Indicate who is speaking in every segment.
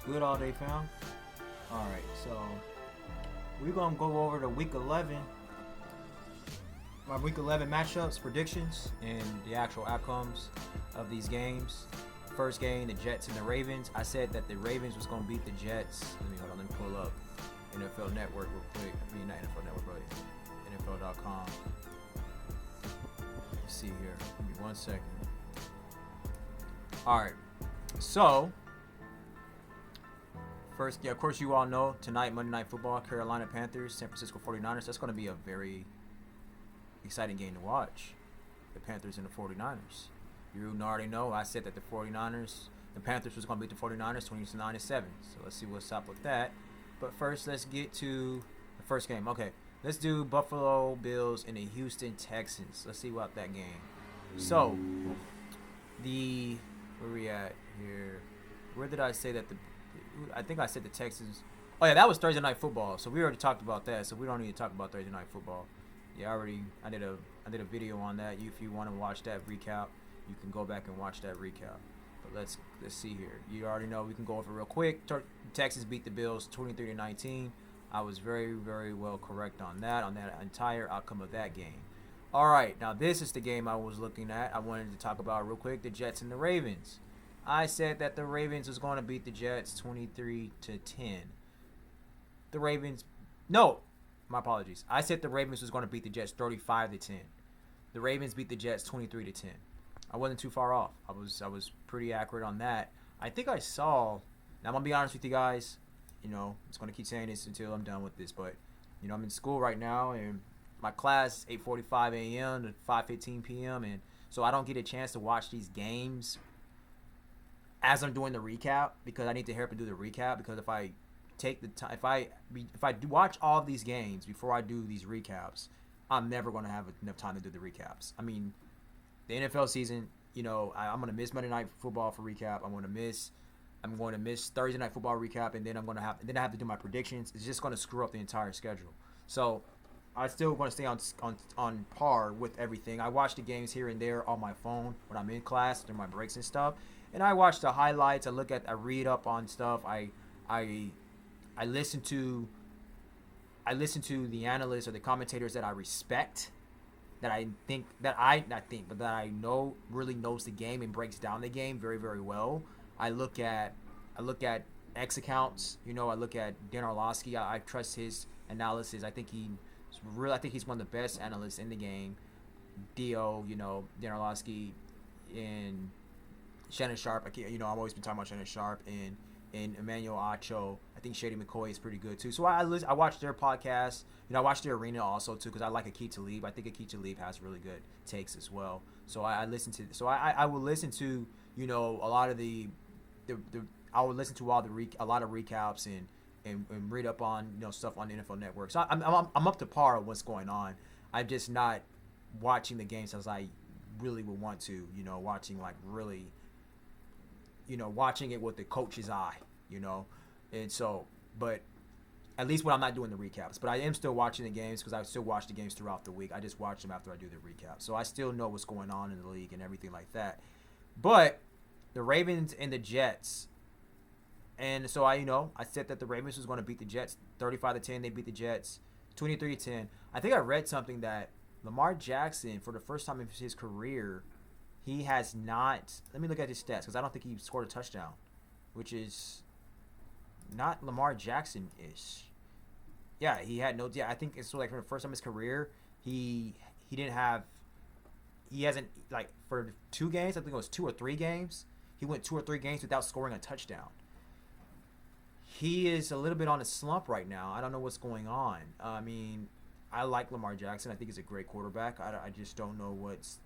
Speaker 1: Good all day, fam. All right, so we're gonna go over the week 11, my week 11 matchups, predictions, and the actual outcomes of these games. First game, the Jets and the Ravens. I said that the Ravens was gonna beat the Jets. Let me pull up NFL Network real quick. I mean, not NFL Network, but NFL.com. Let's see here. Give me 1 second. All right, so. First, yeah, of course, you all know tonight, Monday Night Football, Carolina Panthers, San Francisco 49ers. That's going to be a very exciting game to watch. The Panthers and the 49ers. You already know I said that the Panthers was going to beat the 49ers 29-7. So let's see what's up with that. But first, let's get to the first game. Okay, let's do Buffalo Bills and the Houston Texans. Let's see about that game. So, where we at here? Where did I say that I think I said the Texans. Oh yeah, that was Thursday Night Football. So we already talked about that. So we don't need to talk about Thursday Night Football. Yeah, I did a video on that. If you want to watch that recap, you can go back and watch that recap. But let's see here. You already know we can go over real quick. Texans beat the Bills 23-19. I was very, very well correct on that entire outcome of that game. All right, now this is the game I was looking at. I wanted to talk about real quick, the Jets and the Ravens. I said that the Ravens was going to beat the Jets 23-10. The Ravens, no, my apologies. I said the Ravens was going to beat the Jets 35-10. The Ravens beat the Jets 23-10. I wasn't too far off. I was pretty accurate on that. I think I saw. Now I'm gonna be honest with you guys. I'm just gonna keep saying this until I'm done with this. But I'm in school right now, and my class 8:45 a.m. to 5:15 p.m. and so I don't get a chance to watch these games as I'm doing the recap, because I need to hurry up and do the recap, because if I take the time, if I do watch all of these games before I do these recaps, I'm never going to have enough time to do the recaps. I mean, the NFL season, I'm going to miss Monday Night Football for recap. I'm going to miss Thursday Night Football recap, and then I have to do my predictions. It's just going to screw up the entire schedule. So I still want to stay on par with everything. I watch the games here and there on my phone when I'm in class during my breaks and stuff. And I watch the highlights. I read up on stuff. I listen to the analysts or the commentators that I respect, that I know really knows the game and breaks down the game very, very well. I look at X accounts. I look at Dan Orlovsky. I trust his analysis. I think he's one of the best analysts in the game. Dan Orlovsky and Shannon Sharp. I've always been talking about Shannon Sharp and Emmanuel Acho. I think Shady McCoy is pretty good too. So I watch their podcast. I watch their arena also too, because I like Aqib Talib. I think Aqib Talib has really good takes as well. So I listen to. So I will listen to a lot of I would listen to a lot of recaps and read up on stuff on the NFL Network. So I'm up to par with what's going on. I'm just not watching the games as I really would want to. Watching really. Watching it with the coach's eye, and so, but at least when I'm not doing the recaps, but I am still watching the games, because I still watch the games throughout the week. I just watch them after I do the recap, so I still know what's going on in the league and everything like that. But the Ravens and the Jets, and so I said that the Ravens was going to beat the Jets 35-10. They beat the Jets 23-10. I think I read something that Lamar Jackson, for the first time in his career, he has not. Let me look at his stats, because I don't think he scored a touchdown, which is not Lamar Jackson-ish. Yeah, he had no. Yeah, I think it's for the first time in his career, he didn't have. He hasn't, for 2 games. I think it was 2 or 3 games. He went 2 or 3 games without scoring a touchdown. He is a little bit on a slump right now. I don't know what's going on. I mean, I like Lamar Jackson. I think he's a great quarterback. I just don't know what's.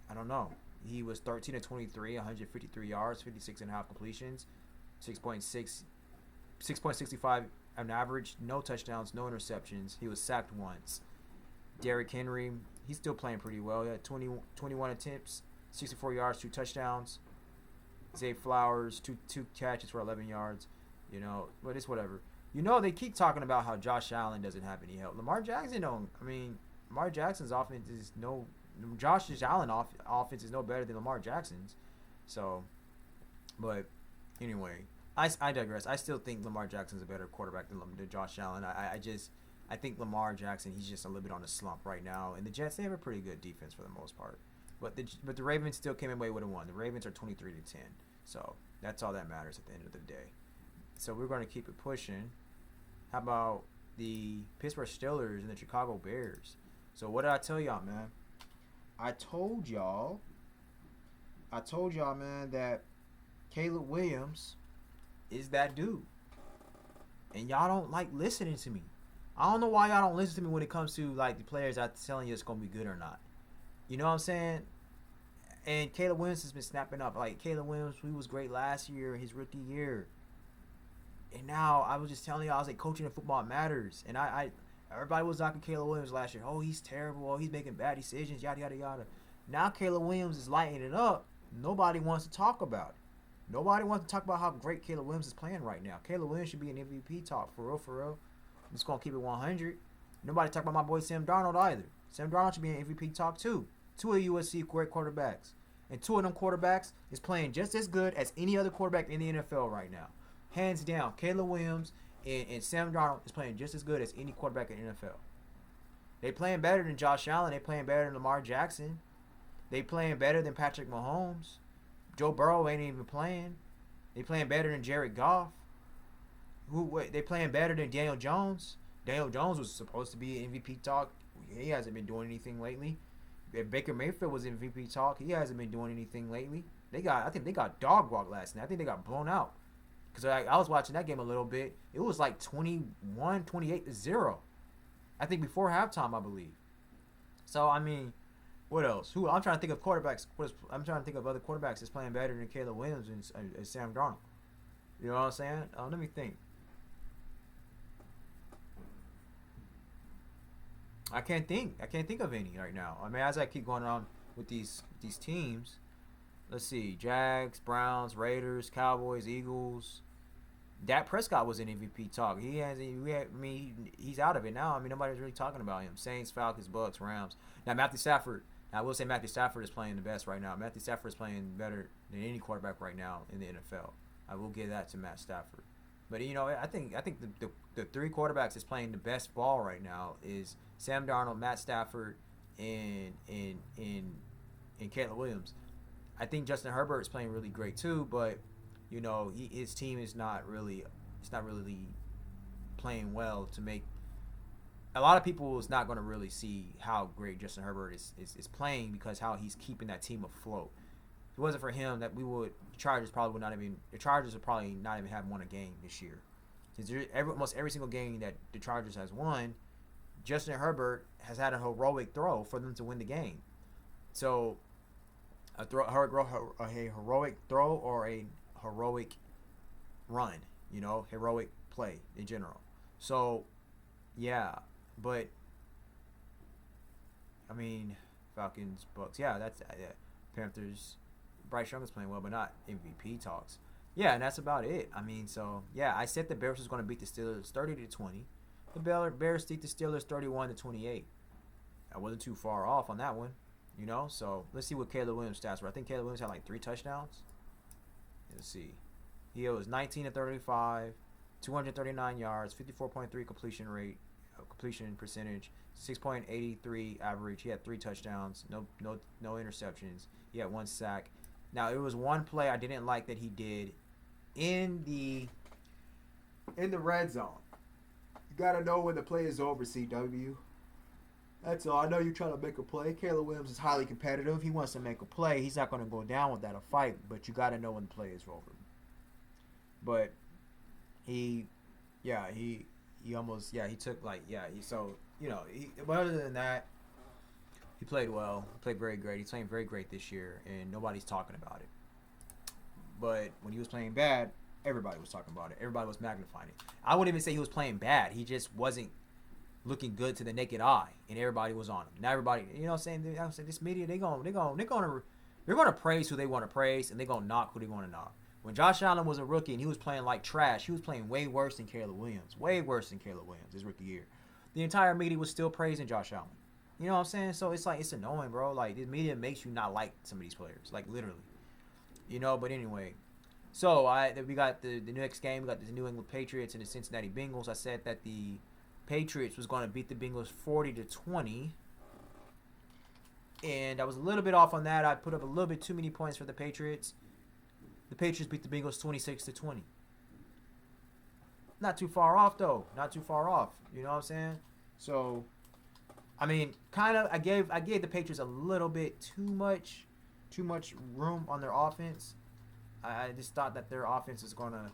Speaker 1: I don't know. He was 13-23, 153 yards, 56.5 completions, 6.65 on average, no touchdowns, no interceptions. He was sacked once. Derrick Henry, he's still playing pretty well. He had 21 attempts, 64 yards, 2 touchdowns. Zay Flowers, two catches for 11 yards. But it's whatever. They keep talking about how Josh Allen doesn't have any help. Lamar Jackson don't. I mean, Lamar Jackson's offense is no. Josh Allen offense is no better than Lamar Jackson's. So, but anyway, I digress. I still think Lamar Jackson's a better quarterback than Josh Allen. I think Lamar Jackson, he's just a little bit on a slump right now. And the Jets, they have a pretty good defense for the most part. But the Ravens still came away with a win. The Ravens are 23-10. So that's all that matters at the end of the day. So we're going to keep it pushing. How about the Pittsburgh Steelers and the Chicago Bears? So what did I tell y'all, man? I told y'all, man, that Caleb Williams is that dude. And y'all don't like listening to me. I don't know why y'all don't listen to me when it comes to like the players I'm telling you it's going to be good or not. You know what I'm saying? And Caleb Williams has been snapping up. Like Caleb Williams, he was great last year, his rookie year. And now I was just telling you, I was like, coaching in football matters. And everybody was knocking Caleb Williams last year. Oh, he's terrible. Oh, he's making bad decisions. Yada yada yada. Now Caleb Williams is lighting it up. Nobody wants to talk about it. Nobody wants to talk about how great Caleb Williams is playing right now. Caleb Williams should be an MVP talk for real, for real. I'm just gonna keep it 100. Nobody talk about my boy Sam Darnold either. Sam Darnold should be an MVP talk too. Two of USC great quarterbacks, and two of them quarterbacks is playing just as good as any other quarterback in the NFL right now. Hands down, Caleb Williams and Sam Darnold is playing just as good as any quarterback in the NFL. They playing better than Josh Allen. They playing better than Lamar Jackson. They playing better than Patrick Mahomes. Joe Burrow ain't even playing. They playing better than Jared Goff. They playing better than Daniel Jones. Daniel Jones was supposed to be MVP talk. He hasn't been doing anything lately. If Baker Mayfield was MVP talk, he hasn't been doing anything lately. I think they got dog walked last night. I think they got blown out. Because I was watching that game a little bit. It was like 28-0. I think before halftime, I believe. So, I mean, what else? I'm trying to think of quarterbacks. I'm trying to think of other quarterbacks that's playing better than Caleb Williams and Sam Darnold. You know what I'm saying? Let me think. I can't think of any right now. I mean, as I keep going on with these teams, let's see: Jags, Browns, Raiders, Cowboys, Eagles. Dak Prescott was in MVP talk. He's out of it now. I mean, nobody's really talking about him. Saints, Falcons, Bucks, Rams. Now Matthew Stafford. I will say Matthew Stafford is playing the best right now. Matthew Stafford is playing better than any quarterback right now in the NFL. I will give that to Matt Stafford. But you know, I think the three quarterbacks that's playing the best ball right now is Sam Darnold, Matt Stafford, and Caleb Williams. I think Justin Herbert is playing really great too, but you know, his team is not really playing well to make. A lot of people is not going to really see how great Justin Herbert is playing because how he's keeping that team afloat. If it wasn't for him, the Chargers would probably not even have won a game this year. Since almost every single game that the Chargers has won, Justin Herbert has had a heroic throw for them to win the game. So a heroic throw or a heroic run, you know, heroic play in general. So yeah, but I mean, Falcons, Bucks, that's Panthers. Bryce Young is playing well, but not MVP talks. Yeah, and that's about it. I mean, so yeah, I said the Bears was going to beat the Steelers 30-20. The Bears beat the Steelers 31-28. I wasn't too far off on that one, you know. So let's see what Caleb Williams stats were. I think Caleb Williams had like 3 touchdowns. Let's see. He was 19-35, 239 yards, 54.3 completion percentage, 6.83 average. He had 3 touchdowns, no interceptions. He had 1 sack. Now, it was one play I didn't like that he did in the red zone. You got to know when the play is over, CW. That's all. I know you're trying to make a play. Caleb Williams is highly competitive. He wants to make a play. He's not going to go down without a fight, but you got to know when the play is over. But he but other than that, he played well. He played very great. He's playing very great this year, and nobody's talking about it. But when he was playing bad, everybody was talking about it. Everybody was magnifying it. I wouldn't even say he was playing bad. He just wasn't looking good to the naked eye, and everybody was on him. Now everybody, you know what I'm saying? This media, they're gonna praise who they want to praise, and they're gonna knock who they want to knock. When Josh Allen was a rookie and he was playing like trash, he was playing way worse than Caleb Williams. Way worse than Caleb Williams his rookie year. The entire media was still praising Josh Allen. You know what I'm saying? So it's like, it's annoying, bro. Like, this media makes you not like some of these players. Like, literally. You know, but anyway. So we got the next game. We got the New England Patriots and the Cincinnati Bengals. I said that the Patriots was going to beat the Bengals 40-20, and I was a little bit off on that. I put up a little bit too many points for the Patriots. The Patriots beat the Bengals 26-20. Not too far off though. Not too far off. You know what I'm saying? So, I mean, kind of. I gave the Patriots a little bit too much room on their offense. I just thought that their offense is gonna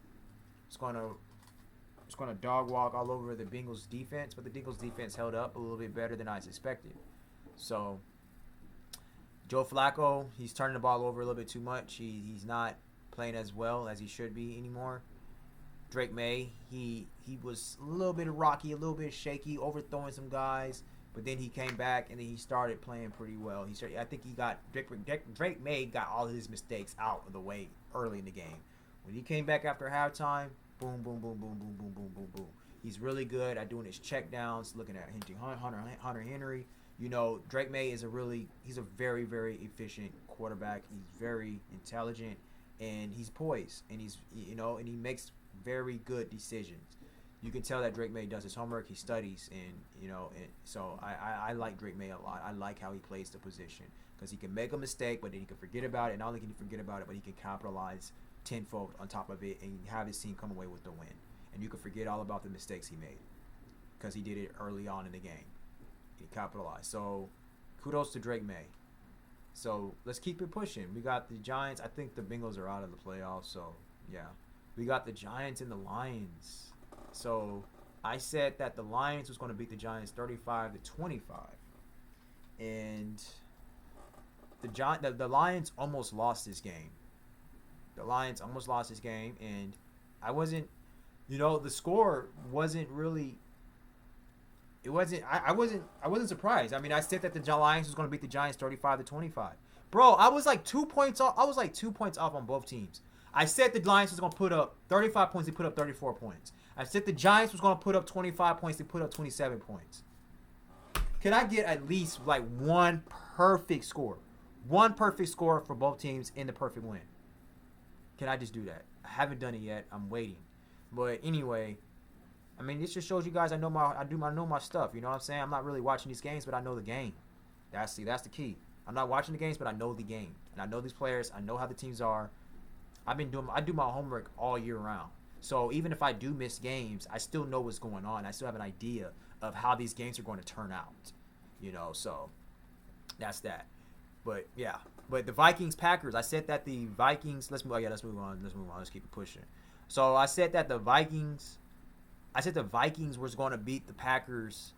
Speaker 1: dog walk all over the Bengals defense, but the Bengals defense held up a little bit better than I expected. So, Joe Flacco, he's turning the ball over a little bit too much. He's not playing as well as he should be anymore. Drake May, he was a little bit rocky, a little bit shaky, overthrowing some guys, but then he came back and then he started playing pretty well. I think he got Drake May got all of his mistakes out of the way early in the game. When he came back after halftime, boom, boom, boom, boom, boom, boom, boom, boom, boom. He's really good at doing his check downs, looking at Hunter Henry. You know, Drake May he's a very, very efficient quarterback. He's very intelligent and he's poised and and he makes very good decisions. You can tell that Drake May does his homework, he studies, and so I like Drake May a lot. I like how he plays the position because he can make a mistake, but then he can forget about it. Not only can he forget about it, but he can capitalize tenfold on top of it and have his team come away with the win. And you can forget all about the mistakes he made because he did it early on in the game. He capitalized. So kudos to Drake May. So let's keep it pushing. We got the Giants. I think the Bengals are out of the playoffs. So yeah, we got the Giants and the Lions. So I said that the Lions was going to beat the Giants 35-25, and the Lions almost lost this game. The Lions almost lost this game, and I wasn't, the score wasn't really. It wasn't. I wasn't surprised. I mean, I said that the Lions was going to beat the Giants 35-25. Bro, I was like 2 points off. I was like 2 points off on both teams. I said the Lions was going to put up 35 points. They put up 34 points. I said the Giants was going to put up 25 points. They put up 27 points. Can I get at least like one perfect score? One perfect score for both teams in the perfect win. Can I just do that? I haven't done it yet. I'm waiting. But anyway, I mean, this just shows you guys I know my stuff. You know what I'm saying? I'm not really watching these games, but I know the game. That's the key. I'm not watching the games, but I know the game. And I know these players. I know how the teams are. I do my homework all year round. So even if I do miss games, I still know what's going on. I still have an idea of how these games are going to turn out. So that's that. But yeah. But the Vikings-Packers, I said that the Vikings. Let's move on. Let's keep it pushing. So I said that the Vikings was going to beat the Packers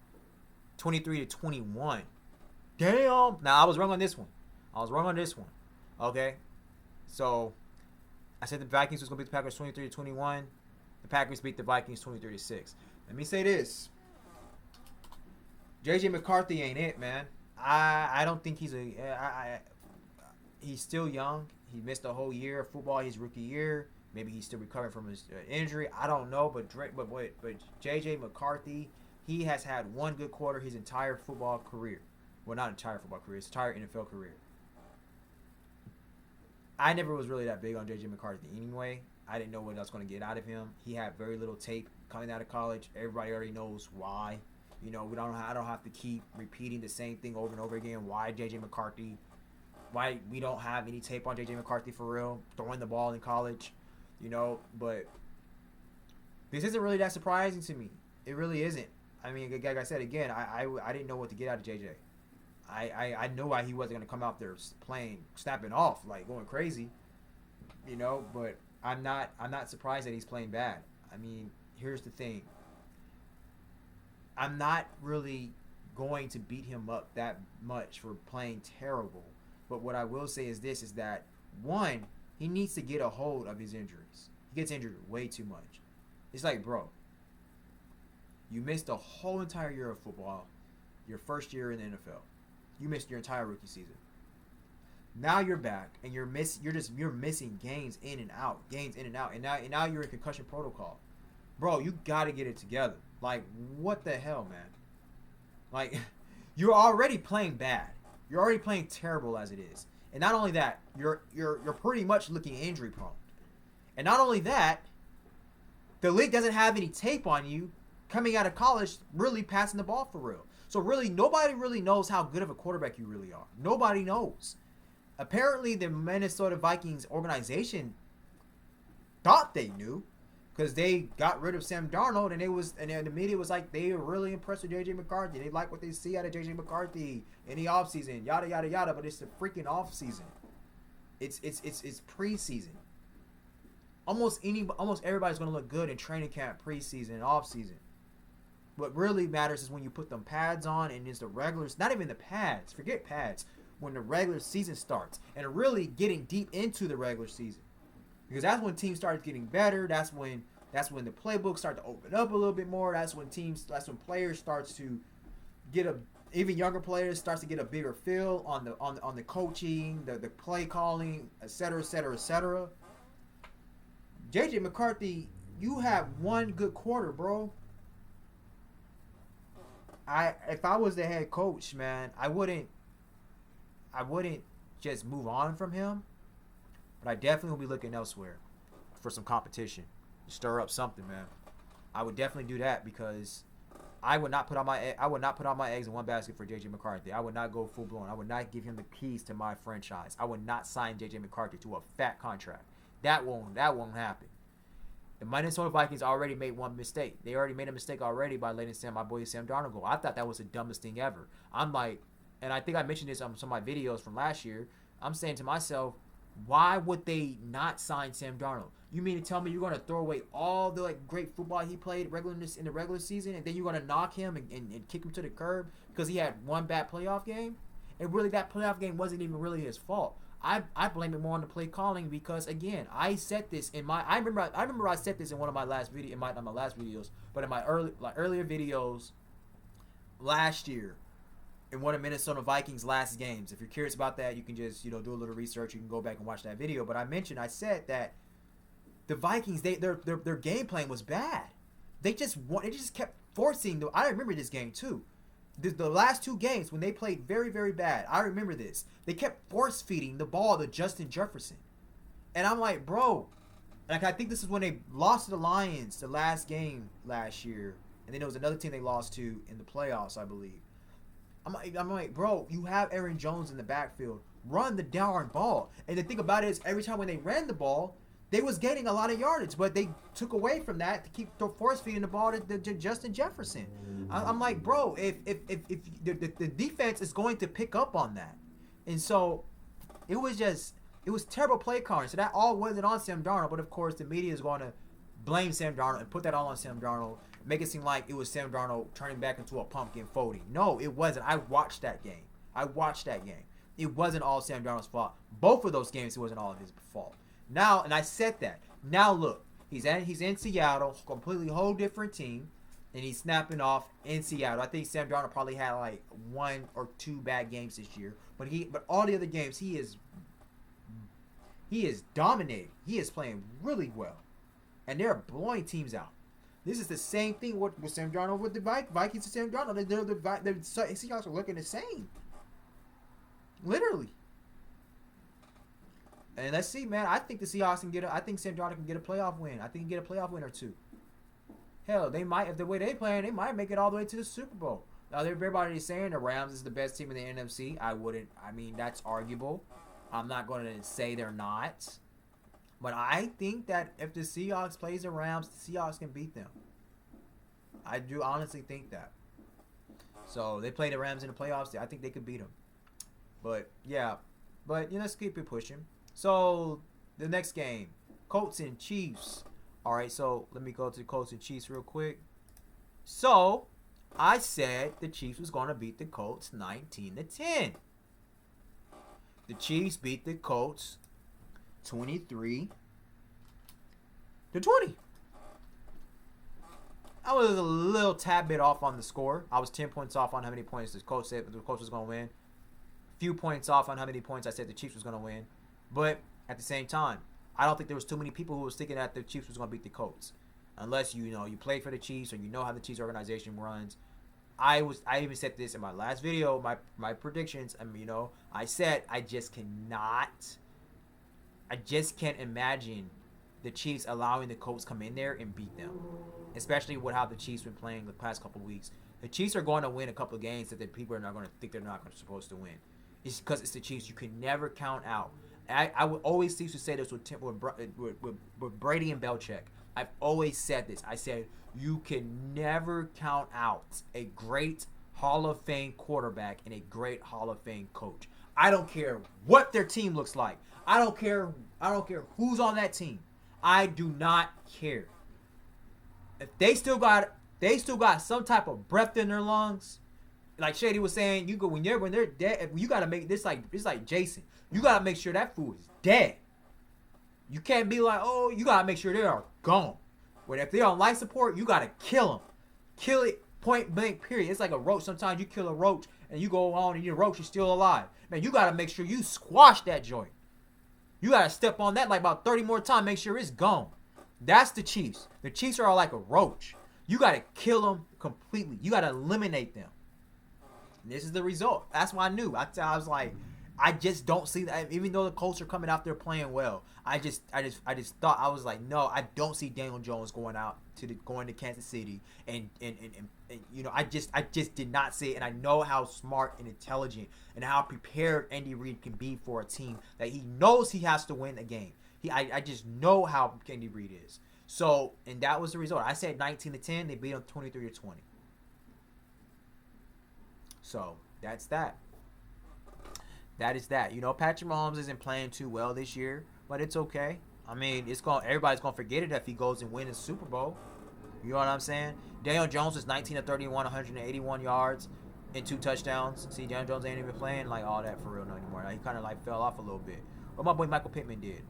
Speaker 1: 23-21. Damn. Now I was wrong on this one. Okay. So I said the Vikings was going to beat the Packers 23-21. The Packers beat the Vikings 23-6. Let me say this. JJ McCarthy ain't it, man. I don't think he's he's still young. He missed a whole year of football his rookie year. Maybe he's still recovering from his injury. I don't know, but JJ McCarthy, he has had one good quarter his entire football career. Well, not entire football career, his entire NFL career. I never was really that big on JJ McCarthy anyway. I didn't know what I was going to get out of him. He had very little tape coming out of college. Everybody already knows why. I don't have to keep repeating the same thing over and over again. Why JJ McCarthy? Why we don't have any tape on JJ McCarthy for real? Throwing the ball in college, But this isn't really that surprising to me. It really isn't. I mean, like I said again, I didn't know what to get out of JJ. I know why he wasn't going to come out there playing, snapping off, like going crazy, But I'm not surprised that he's playing bad. I mean, here's the thing. I'm not really going to beat him up that much for playing terrible. But what I will say is this: is that one, he needs to get a hold of his injuries. He gets injured way too much. It's like, bro, you missed a whole entire year of football, your first year in the NFL. You missed your entire rookie season. Now you're back and you're missing games in and out, and now you're in concussion protocol. Bro, you gotta get it together. Like, what the hell, man? Like, you're already playing bad. You're already playing terrible as it is. And not only that, you're pretty much looking injury prone. And not only that, the league doesn't have any tape on you coming out of college really passing the ball for real. So really, nobody really knows how good of a quarterback you really are. Nobody knows. Apparently, the Minnesota Vikings organization thought they knew, because they got rid of Sam Darnold, and the media was like they were really impressed with JJ McCarthy. They like what they see out of JJ McCarthy in the offseason, yada yada yada. But it's the freaking offseason. It's preseason. Almost everybody's gonna look good in training camp, preseason, and offseason. What really matters is when you put them pads on, and it's the regulars. Not even the pads. Forget pads. When the regular season starts, and really getting deep into the regular season. Because that's when teams start getting better. That's when the playbooks start to open up a little bit more. That's when players starts to get even younger players starts to get a bigger feel on the coaching, the play calling, etc., etc., etc. JJ McCarthy, you have one good quarter, bro. If I was the head coach, man, I wouldn't just move on from him. But I definitely will be looking elsewhere for some competition. Stir up something, man. I would definitely do that, because I would not put all my eggs in one basket for JJ McCarthy. I would not go full blown. I would not give him the keys to my franchise. I would not sign JJ McCarthy to a fat contract. That won't happen. The Minnesota Vikings already made one mistake. They already made a mistake already by letting my boy Sam Darnold go. I thought that was the dumbest thing ever. I'm like, and I think I mentioned this on some of my videos from last year. I'm saying to myself, why would they not sign Sam Darnold? You mean to tell me you're going to throw away all the great football he played in the regular season, and then you're going to knock him and kick him to the curb because he had one bad playoff game? And really, that playoff game wasn't even really his fault. I blame it more on the play calling, because again, I said this in my I remember I said this in one of my last video not my last videos, but in my earlier videos last year. In one of Minnesota Vikings' last games. If you're curious about that, you can just do a little research. You can go back and watch that video. But I said that the Vikings, their game plan was bad. They just kept forcing. I remember this game too. The last two games when they played very, very bad. I remember this. They kept force feeding the ball to Justin Jefferson, and I'm like, bro. Like, I think this is when they lost to the Lions the last game last year, and then there was another team they lost to in the playoffs, I believe. I'm like, bro, you have Aaron Jones in the backfield. Run the darn ball. And the thing about it is, every time when they ran the ball, they was getting a lot of yardage, but they took away from that to keep force feeding the ball to Justin Jefferson. I'm like, bro, if the defense is going to pick up on that. And so it was terrible play calling. So that all wasn't on Sam Darnold, but of course the media is going to blame Sam Darnold and put that all on Sam Darnold. Make it seem like it was Sam Darnold turning back into a pumpkin folding. No, it wasn't. I watched that game. It wasn't all Sam Darnold's fault. Both of those games, it wasn't all of his fault. Now, and I said that. Now look, he's in Seattle, completely whole different team, and he's snapping off in Seattle. I think Sam Darnold probably had like one or two bad games this year, but all the other games he is dominating. He is playing really well, and they're blowing teams out. This is the same thing with Sam Darnold with the Vikings and Sam Darnold. The Seahawks are looking the same. Literally. And let's see, man. I think the Seahawks I think Sam Darnold can get a playoff win. I think he can get a playoff win or two. Hell, they might, if the way they playing, they might make it all the way to the Super Bowl. Now, everybody is saying the Rams is the best team in the NFC. That's arguable. I'm not going to say they're not. But I think that if the Seahawks plays the Rams, the Seahawks can beat them. I do honestly think that. So they play the Rams in the playoffs. I think they could beat them. But yeah, let's keep it pushing. So the next game, Colts and Chiefs. All right, so let me go to the Colts and Chiefs real quick. So I said the Chiefs was going to beat the Colts 19-10. The Chiefs beat the Colts 23-20. I was a little tad bit off on the score. I was 10 points off on how many points the coach said the Colts was going to win. Few points off on how many points I said the Chiefs was going to win. But at the same time, I don't think there was too many people who was thinking that the Chiefs was going to beat the Colts. Unless you played for the Chiefs or you know how the Chiefs organization runs. I even said this in my last video, my predictions. I said I just can't imagine the Chiefs allowing the Colts come in there and beat them, especially with how the Chiefs been playing the past couple of weeks. The Chiefs are going to win a couple of games that the people are not going to think they're not supposed to win. It's because it's the Chiefs. You can never count out. I would always used to say this with Brady and Belichick. I've always said this. I said you can never count out a great Hall of Fame quarterback and a great Hall of Fame coach. I don't care what their team looks like. I don't care who's on that team. I do not care. If they still got some type of breath in their lungs, like Shady was saying, when they're dead, you gotta make this like it's like Jason. You gotta make sure that fool is dead. You can't be like, oh, you gotta make sure they are gone. But if they're on life support, you gotta kill them. Kill it point blank, period. It's like a roach. Sometimes you kill a roach and you go on and your roach is still alive. Man, you gotta make sure you squash that joint. You gotta step on that like about 30 more times, make sure it's gone. That's the Chiefs. The Chiefs are like a roach. You gotta kill them completely. You gotta eliminate them. And this is the result. That's why I knew. I was like, I just don't see that. Even though the Colts are coming out there playing well, I just thought, I was like, no, I don't see Daniel Jones going to Kansas City, and you know, I just did not see it. And I know how smart and intelligent and how prepared Andy Reid can be for a team that he knows he has to win a game. I just know how Andy Reid is. So, and that was the result. I said 19-10. They beat them 23-20. So that's that. That is that. You know, Patrick Mahomes isn't playing too well this year, but it's okay. I mean, everybody's gonna forget it if he goes and wins the Super Bowl. You know what I'm saying? Daniel Jones was 19-31, 181 yards, and 2 touchdowns. See, Daniel Jones ain't even playing like all that for real no anymore. He kind of like fell off a little bit. What my boy Michael Pittman did.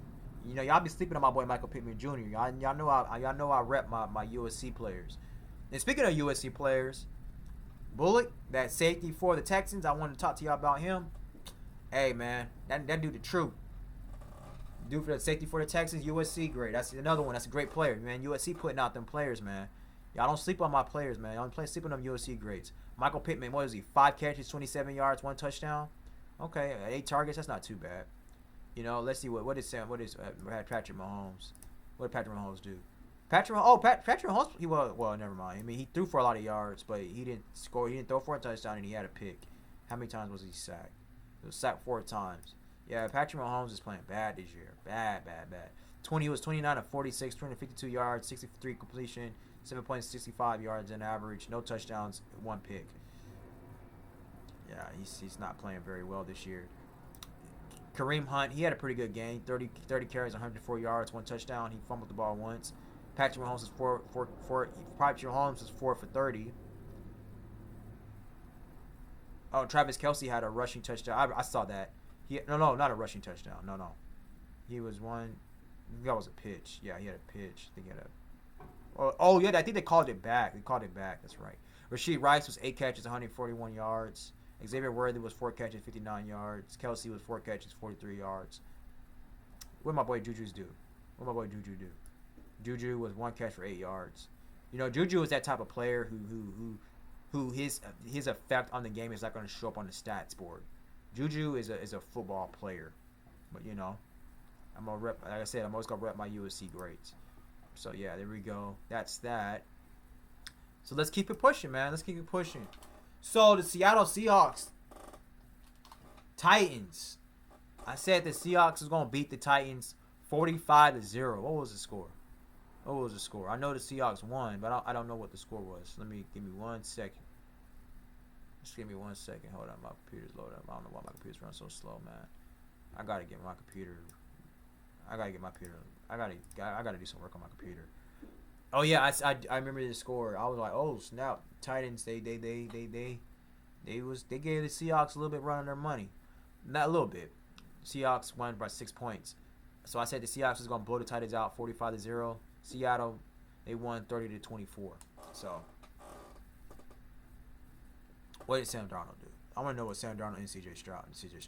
Speaker 1: You know, y'all be sleeping on my boy Michael Pittman Jr. Y'all know I rep my USC players. And speaking of USC players, Bullock, that safety for the Texans, I wanted to talk to y'all about him. Hey, man, that dude the truth. Dude for the safety for the Texans, USC, great. That's another one. That's a great player, man. USC putting out them players, man. Y'all don't sleep on my players, man. Y'all don't sleep on them USC greats. Michael Pittman, what is he? 5 catches, 27 yards, 1 touchdown. Okay, 8 targets. That's not too bad. You know, let's see what is Patrick Mahomes? What did Patrick Mahomes do? Patrick Mahomes. Well, never mind. I mean, he threw for a lot of yards, but he didn't score. He didn't throw for a touchdown, and he had a pick. How many times was he sacked? He was sacked 4 times. Yeah, Patrick Mahomes is playing bad this year. Bad. He was 29 of 46, 252 yards, 63 completion, 7.65 yards in average, no touchdowns, 1 pick. Yeah, he's not playing very well this year. Kareem Hunt, he had a pretty good game. 30 carries, 104 yards, 1 touchdown. He fumbled the ball once. Patrick Mahomes is 4 for 30. Oh, Travis Kelce had a rushing touchdown. I saw that. No, not a rushing touchdown. No. He was one. That was a pitch. Yeah, he had a pitch. I think he had a. Oh yeah, I think they called it back. That's right. Rashid Rice was 8 catches, 141 yards. Xavier Worthy was 4 catches, 59 yards. Kelce was 4 catches, 43 yards. What did my boy Juju do? Juju was 1 catch for 8 yards. You know, Juju is that type of player who his effect on the game is not going to show up on the stats board. Juju is a football player, but you know, I'm gonna rep. Like I said, I'm always gonna rep my USC greats. So yeah, there we go. That's that. So let's keep it pushing, man. So the Seattle Seahawks, Titans. I said the Seahawks is gonna beat the Titans 45-0. What was the score? I know the Seahawks won, but I don't know what the score was. Give me 1 second. Just give me 1 second. Hold on, my computer's loaded up. I don't know why my computer's running so slow, man. I gotta do some work on my computer. Oh yeah, I remember the score. I was like, oh snap, Titans. They gave the Seahawks a little bit run on their money. Not a little bit. Seahawks won by 6 points. So I said the Seahawks was gonna blow the Titans out 45-0. Seattle, they won 30-24. So. What did Sam Darnold do? I want to know what Sam Darnold and CJ Stroud and TJ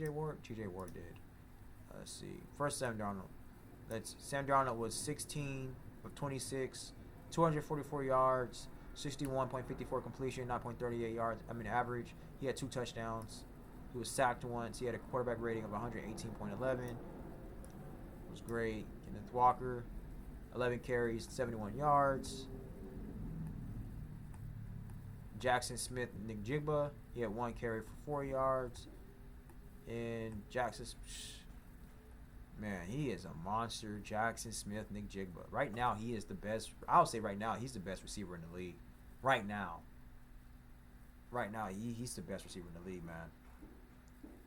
Speaker 1: Ward? TJ Ward did. Let's see. First, Sam Darnold. Sam Darnold was 16 of 26, 244 yards, 61.54 completion, 9.38 yards. Average. He had 2 touchdowns. He was sacked once. He had a quarterback rating of 118.11. It was great. Kenneth Walker, 11 carries, 71 yards. Jackson Smith Njigba, he had 1 carry for 4 yards. And Jackson, man, he is a monster. Jackson Smith Njigba. Right now, he is the best. I'll say right now, he's the best receiver in the league. Right now. Right now, he's the best receiver in the league, man.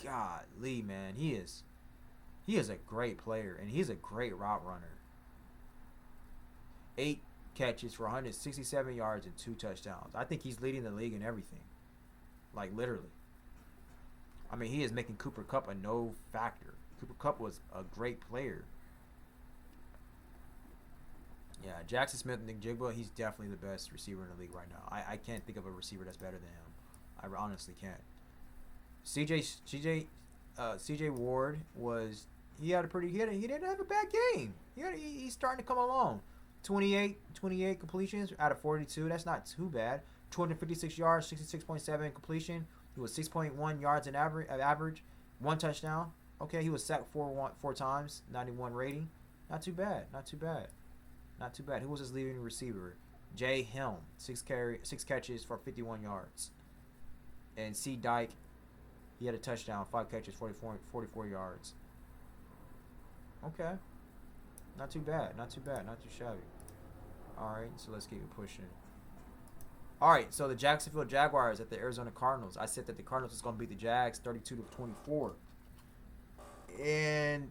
Speaker 1: Golly, man, he is a great player, and he's a great route runner. 8 catches for 167 yards and 2 touchdowns. I think he's leading the league in everything. Like, literally. I mean, he is making Cooper Kupp a no factor. Cooper Kupp was a great player. Yeah, Jackson Smith Njigba, he's definitely the best receiver in the league right now. I can't think of a receiver that's better than him. I honestly can't. CJ Ward was he didn't have a bad game. He's starting to come along. 28 completions out of 42. That's not too bad. 256 yards, 66.7 completion. He was 6.1 yards in average. 1 touchdown. Okay, he was sacked four times. 91 rating. Not too bad. Who was his leading receiver? Jay Helm, 6 catches for 51 yards. And C. Dyke, he had a touchdown, 5 catches, 44 yards. Okay. Not too bad. Not too shabby. All right, so let's keep it pushing. All right, so the Jacksonville Jaguars at the Arizona Cardinals. I said that the Cardinals was going to beat the Jags 32-24. And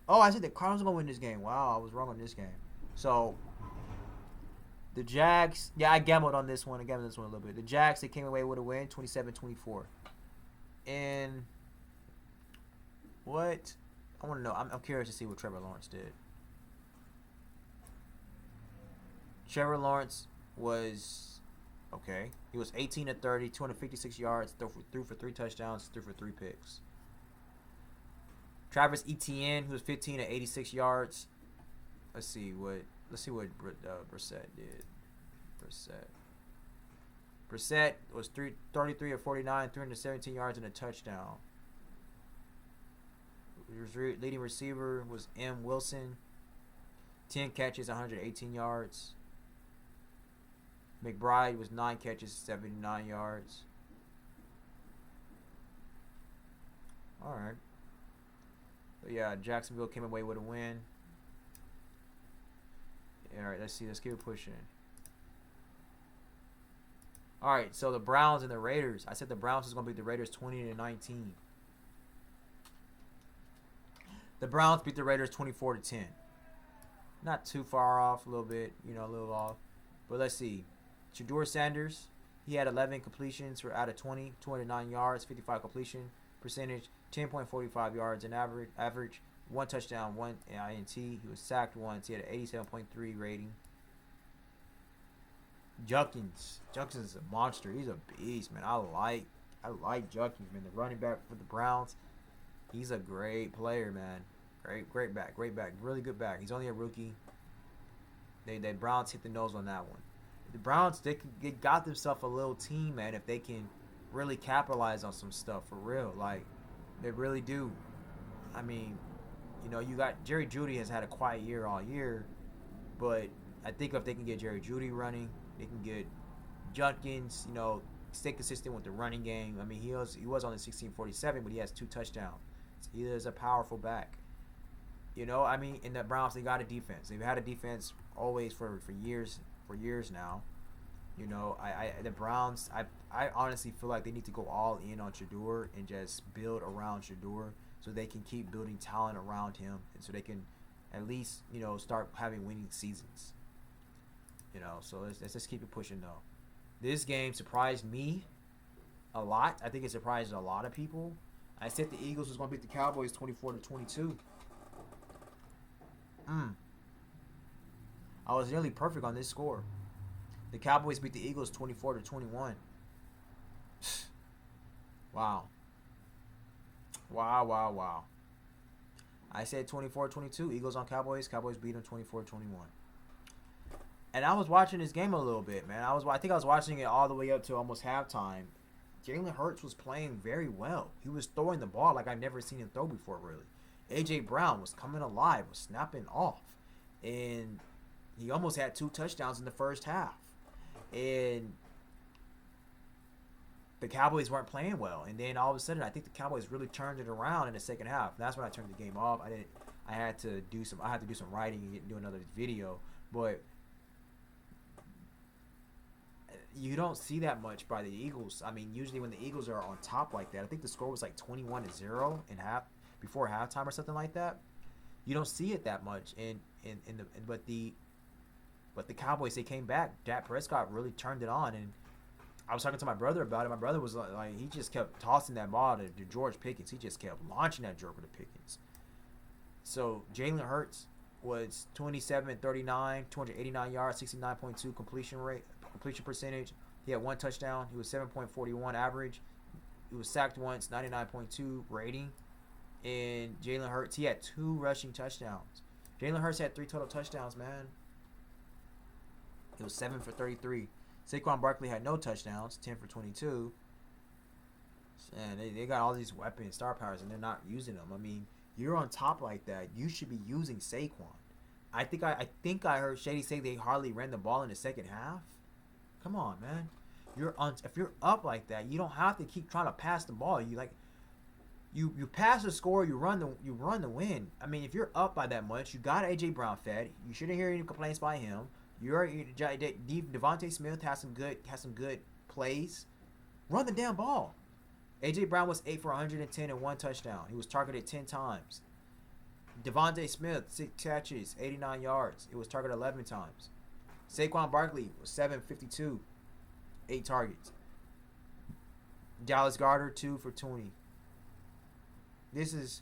Speaker 1: I said the Cardinals are going to win this game. Wow, I was wrong on this game. So the Jags, I gambled on this one. I gambled on this one a little bit. The Jags, they came away with a win, 27-24. And what? I want to know. I'm curious to see what Trevor Lawrence did. Trevor Lawrence was okay. He was 18-30, 256 yards, threw for 3 touchdowns, threw for 3 picks. Travis Etienne, who was 15-86 yards. Let's see what Brissett did. Brissett was 33 of 49, 317 yards and a touchdown. His leading receiver was M. Wilson, 10 catches, 118 yards. McBride was 9 catches, 79 yards. All right. But yeah, Jacksonville came away with a win. All right, let's see. Let's keep it pushing. All right, so the Browns and the Raiders. I said the Browns was going to beat the Raiders 20-19. The Browns beat the Raiders 24-10. Not too far off, a little bit, a little off. But let's see. Shedeur Sanders, he had 11 completions out of 20, 209 yards, 55 completion percentage, 10.45 yards in average, 1 touchdown, 1 INT. He was sacked once. He had an 87.3 rating. Judkins is a monster. He's a beast, man. I like Judkins, man. The running back for the Browns. He's a great player, man. Great back. Really good back. He's only a rookie. They Browns hit the nose on that one. The Browns, they got themselves a little team, man, if they can really capitalize on some stuff for real. Like, they really do. I mean, you got Jerry Jeudy has had a quiet year all year, but I think if they can get Jerry Jeudy running, they can get Judkins, stay consistent with the running game. I mean, he was on the 1647, but he has 2 touchdowns. So he is a powerful back. I mean, in the Browns, they got a defense. They've had a defense always for years now. The Browns, I honestly feel like they need to go all in on Shedeur and just build around Shedeur so they can keep building talent around him and so they can at least, start having winning seasons. So let's just keep it pushing though. This game surprised me a lot. I think it surprised a lot of people. I said the Eagles was going to beat the Cowboys 24-22. I was nearly perfect on this score. The Cowboys beat the Eagles 24-21. Wow. I said 24-22. Eagles on Cowboys. Cowboys beat them 24-21. And I was watching this game a little bit, man. I think I was watching it all the way up to almost halftime. Jalen Hurts was playing very well. He was throwing the ball like I've never seen him throw before, really. A.J. Brown was coming alive, was snapping off. And he almost had 2 touchdowns in the first half. And the Cowboys weren't playing well. And then all of a sudden, I think the Cowboys really turned it around in the second half. That's when I turned the game off. I had to do some writing and do another video. But you don't see that much by the Eagles. I mean, usually when the Eagles are on top like that, I think the score was like 21-0 before halftime or something like that. You don't see it that much. But the Cowboys, they came back. Dak Prescott really turned it on, and I was talking to my brother about it. My brother was like he just kept tossing that ball to George Pickens. He just kept launching that joker to Pickens. So Jalen Hurts was 27-39, 289 yards, 69.2 completion percentage. He had 1 touchdown. He was 7.41 average. He was sacked once, 99.2 rating. And Jalen Hurts, he had 2 rushing touchdowns. Jalen Hurts had 3 total touchdowns, man. It was 7 for 33. Saquon Barkley had no touchdowns, 10 for 22. And they got all these weapons, star powers, and they're not using them. I mean, you're on top like that. You should be using Saquon. I think I heard Shady say they hardly ran the ball in the second half. Come on, man. If you're up like that, you don't have to keep trying to pass the ball. You pass the score, you run the win. I mean, if you're up by that much, you got A.J. Brown fed. You shouldn't hear any complaints by him. Devontae Smith has some good plays. Run the damn ball. A.J. Brown was 8 for 110 and 1 touchdown. He was targeted 10 times. Devontae Smith, 6 catches, 89 yards. It was targeted 11 times. Saquon Barkley was 752, 8 targets. Dallas Goedert, 2 for 20. This is,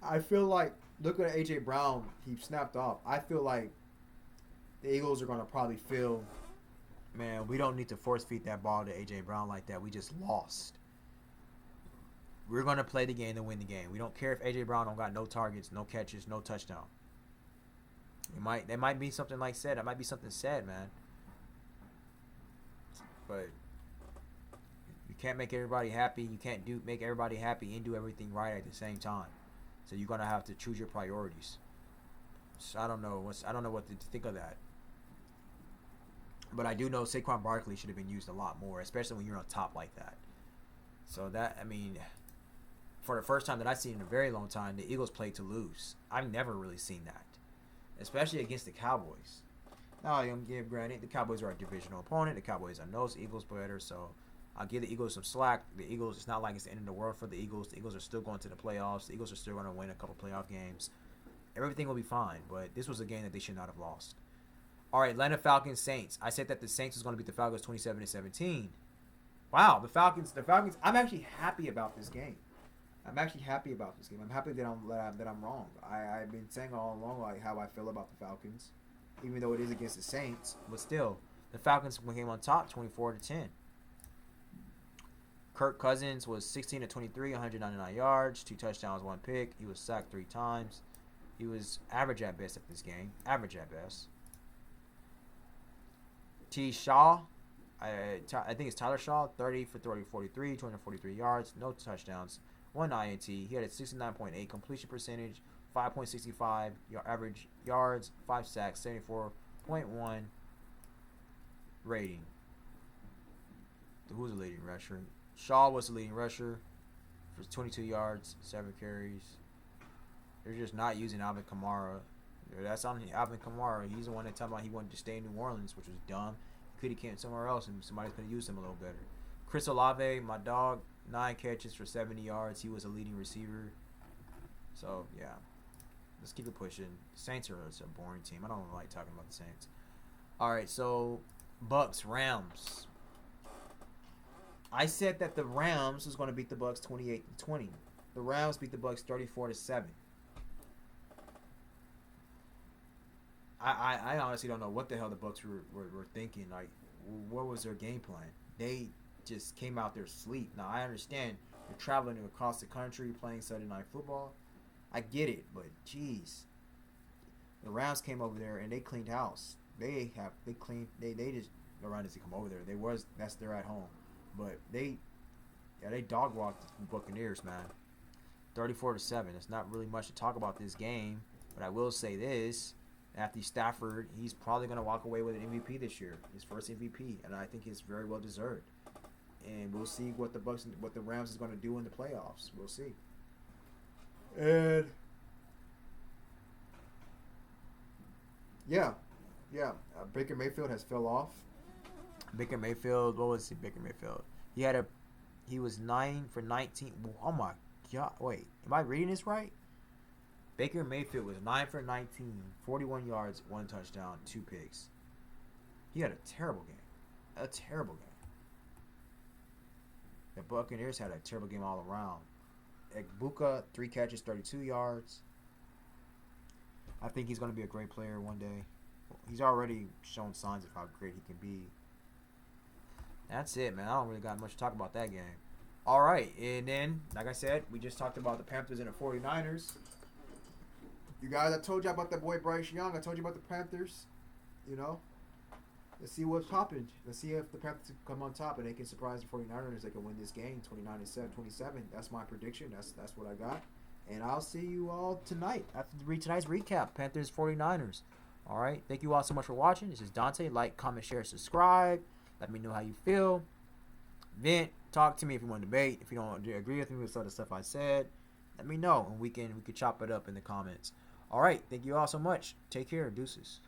Speaker 1: I feel like, look at A.J. Brown. He snapped off. I feel like the Eagles are going to probably feel, man, we don't need to force feed that ball to A.J. Brown like that. We just lost. We're going to play the game to win the game. We don't care if A.J. Brown don't got no targets, no catches, no touchdown. There might be something like said. It might be something said, man. But you can't make everybody happy. You can't make everybody happy and do everything right at the same time. So you're gonna have to choose your priorities. So I don't know what to think of that. But I do know Saquon Barkley should have been used a lot more, especially when you're on top like that. So that, I mean, for the first time that I've seen in a very long time, the Eagles played to lose. I've never really seen that, especially against the Cowboys. Now, I'm going to give granted, the Cowboys are a divisional opponent. The Cowboys, I know the Eagles better, so I'll give the Eagles some slack. The Eagles, it's not like it's the end of the world for the Eagles. The Eagles are still going to the playoffs. The Eagles are still going to win a couple playoff games. Everything will be fine, but this was a game that they should not have lost. All right, Atlanta Falcons, Saints. I said that the Saints was going to beat the Falcons 27-17. Wow, the Falcons. I'm actually happy about this game. I'm happy that I'm wrong. I've been saying all along like how I feel about the Falcons, even though it is against the Saints. But still, the Falcons came on top, 24-10. Kirk Cousins was 16-23, 199 yards, 2 touchdowns, 1 pick. He was sacked 3 times. He was average at best at this game. Average at best. T. Shaw, I think it's Tyler Shaw, 30 for 43, 243 yards, no touchdowns, 1 INT. He had a 69.8 completion percentage, 5.65 average yards, 5 sacks, 74.1 rating. Who's the leading rusher? Shaw was the leading rusher for 22 yards, 7 carries. They're just not using Alvin Kamara. That's on Alvin Kamara. He's the one that talking about he wanted to stay in New Orleans, which was dumb. He could have came somewhere else and somebody could have used him a little better. Chris Olave, my dog, 9 catches for 70 yards. He was a leading receiver. So, yeah. Let's keep it pushing. Saints are a boring team. I don't like talking about the Saints. All right, so Bucks, Rams. I said that the Rams was going to beat the Bucks 28-20. The Rams beat the Bucks 34-7. I honestly don't know what the hell the Bucks were thinking. Like, what was their game plan? They just came out there asleep. Now, I understand you're traveling across the country playing Sunday Night Football. I get it, but jeez, the Rams came over there and they cleaned house. They around as to come over there. They're at home, but they dog walked the Buccaneers, man. 34-7. It's not really much to talk about this game, but I will say this: Matthew Stafford, he's probably going to walk away with an MVP this year, his first MVP, and I think it's very well deserved. And we'll see what the Rams is going to do in the playoffs. We'll see. And yeah, Baker Mayfield has fell off. Baker Mayfield, what was he? Baker Mayfield. He was 9 for 19. Oh my God! Wait, am I reading this right? Baker Mayfield was 9 for 19, 41 yards, 1 touchdown, 2 picks. He had a terrible game. A terrible game. The Buccaneers had a terrible game all around. Egbuka, 3 catches, 32 yards. I think he's going to be a great player one day. He's already shown signs of how great he can be. That's it, man. I don't really got much to talk about that game. All right, and then, like I said, we just talked about the Panthers and the 49ers. You guys, I told you about that boy Bryce Young. I told you about the Panthers. Let's see what's popping. Let's see if the Panthers come on top and they can surprise the 49ers. They can win this game 29-27. That's my prediction. That's what I got. And I'll see you all tonight after tonight's recap, Panthers 49ers. All right. Thank you all so much for watching. This is Dante. Like, comment, share, subscribe. Let me know how you feel. Vent. Talk to me if you want to debate. If you don't agree with me with some of the stuff I said, let me know and we can chop it up in the comments. All right. Thank you all so much. Take care. Deuces.